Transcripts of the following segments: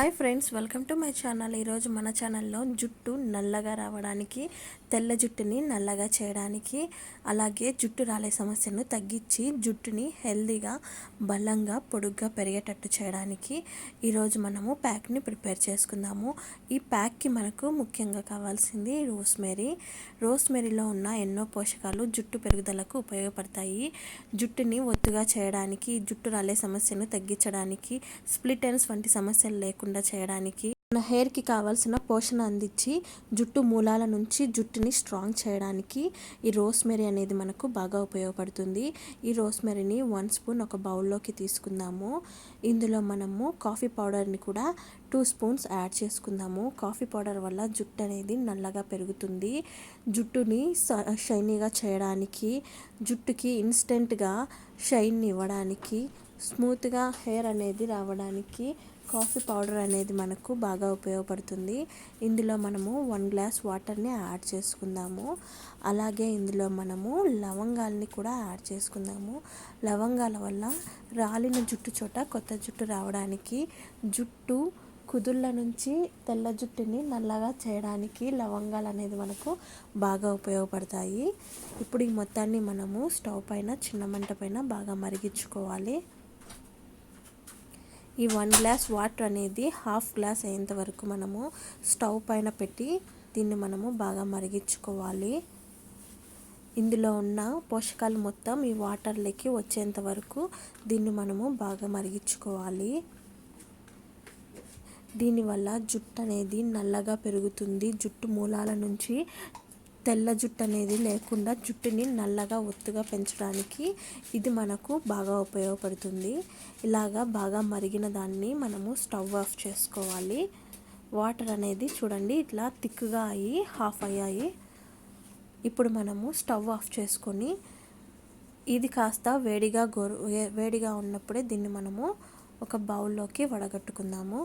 Hi friends, welcome to my channel. ఈరోజు మన ఛానల్లో జుట్టు నల్లగా రావడానికి, తెల్ల జుట్టుని నల్లగా చేయడానికి, అలాగే జుట్టు రాలే సమస్యను తగ్గించి జుట్టుని హెల్దీగా, బలంగా, పొడుగ్గా పెరిగేటట్టు చేయడానికి ఈరోజు మనము ప్యాక్ని ప్రిపేర్ చేసుకుందాము. ఈ ప్యాక్కి మనకు ముఖ్యంగా కావాల్సింది రోస్మెరీలో ఉన్న ఎన్నో పోషకాలు జుట్టు పెరుగుదలకు ఉపయోగపడతాయి. జుట్టుని ఒత్తుగా చేయడానికి, జుట్టు రాలే సమస్యను తగ్గించడానికి, స్ప్లిట్ ఎండ్స్ వంటి సమస్యలు లేకుండా చేయడానికి, మన హెయిర్కి కావాల్సిన పోషణ అందించి జుట్టు మూలాల నుంచి జుట్టుని స్ట్రాంగ్ చేయడానికి ఈ రోస్మెరీ అనేది మనకు బాగా ఉపయోగపడుతుంది. ఈ రోస్మెరీని 1 స్పూన్ ఒక బౌల్లోకి తీసుకుందాము. ఇందులో మనము కాఫీ పౌడర్ని కూడా 2 స్పూన్స్ యాడ్ చేసుకుందాము. కాఫీ పౌడర్ వల్ల జుట్టు అనేది నల్లగా పెరుగుతుంది. జుట్టుని షైనీగా చేయడానికి, జుట్టుకి ఇన్స్టెంట్గా షైన్ ఇవ్వడానికి, స్మూత్గా హెయిర్ అనేది రావడానికి కాఫీ పౌడర్ అనేది మనకు బాగా ఉపయోగపడుతుంది. ఇందులో మనము 1 గ్లాస్ వాటర్ని యాడ్ చేసుకుందాము. అలాగే ఇందులో మనము లవంగాల్ని కూడా యాడ్ చేసుకుందాము. లవంగాల వల్ల రాలిన జుట్టు చోట కొత్త జుట్టు రావడానికి, జుట్టు కుదుళ్ళ నుంచి తెల్ల జుట్టుని నల్లగా చేయడానికి లవంగాలు అనేది మనకు బాగా ఉపయోగపడతాయి. ఇప్పుడు ఈ మొత్తాన్ని మనము స్టవ్ పైన చిన్న మంట పైన బాగా మరిగించుకోవాలి. ఈ 1 గ్లాస్ వాటర్ అనేది 1/2 గ్లాస్ అయ్యేంత వరకు మనము స్టవ్ పైన పెట్టి దీన్ని మనము బాగా మరిగించుకోవాలి. ఇందులో ఉన్న పోషకాలు మొత్తం ఈ వాటర్లోకి వచ్చేంత వరకు దీన్ని మనము బాగా మరిగించుకోవాలి. దీనివల్ల జుట్టు అనేది నల్లగా పెరుగుతుంది. జుట్టు మూలాల నుంచి తెల్ల జుట్టు అనేది లేకుండా జుట్టుని నల్లగా ఒత్తుగా పెంచడానికి ఇది మనకు బాగా ఉపయోగపడుతుంది. ఇలాగా బాగా మరిగిన దాన్ని మనము స్టవ్ ఆఫ్ చేసుకోవాలి. వాటర్ అనేది చూడండి ఇట్లా థిక్గా అయ్యి హాఫ్ అయ్యాయి. ఇప్పుడు మనము స్టవ్ ఆఫ్ చేసుకొని ఇది కాస్త వేడిగా ఉన్నప్పుడే దీన్ని మనము ఒక బౌల్లోకి వడగట్టుకుందాము.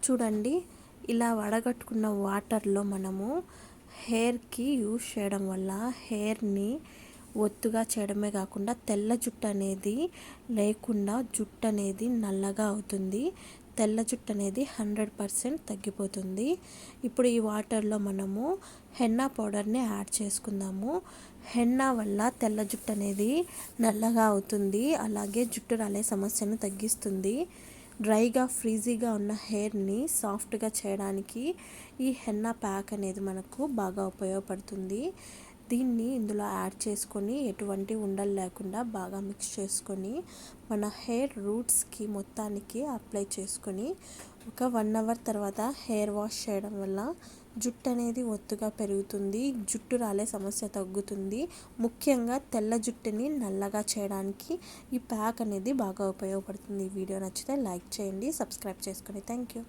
చూడండి ఇలా వడగట్టుకున్న వాటర్లో మనము హెయిర్కి యూజ్ చేయడం వల్ల హెయిర్ని ఒత్తుగా చేయడమే కాకుండా తెల్ల జుట్టు అనేది లేకుండా జుట్టు అనేది నల్లగా అవుతుంది. తెల్ల జుట్టు అనేది 100% తగ్గిపోతుంది. ఇప్పుడు ఈ వాటర్లో మనము హెన్నా పౌడర్ని యాడ్ చేసుకుందాము. హెన్నా వల్ల తెల్ల జుట్టు అనేది నల్లగా అవుతుంది. అలాగే జుట్టు రాలే సమస్యను తగ్గిస్తుంది. డ్రైగా ఫ్రీజీగా ఉన్న హెయిర్ని సాఫ్ట్గా చేయడానికి ఈ హెన్నా ప్యాక్ అనేది మనకు బాగా ఉపయోగపడుతుంది. దీన్ని ఇందులో యాడ్ చేసుకొని ఎటువంటి ఉండలు లేకుండా బాగా మిక్స్ చేసుకొని మన హెయిర్ రూట్స్కి మొత్తానికి అప్లై చేసుకొని ఒక 1 అవర్ తర్వాత హెయిర్ వాష్ చేయడం వల్ల జుట్టు అనేది ఒత్తుగా పెరుగుతుంది. జుట్టు రాలే సమస్య తగ్గుతుంది. ముఖ్యంగా తెల్ల జుట్టుని నల్లగా చేయడానికి ఈ ప్యాక్ అనేది బాగా ఉపయోగపడుతుంది. ఈ వీడియో నచ్చితే లైక్ చేయండి, సబ్స్క్రైబ్ చేసుకోండి. Thank you.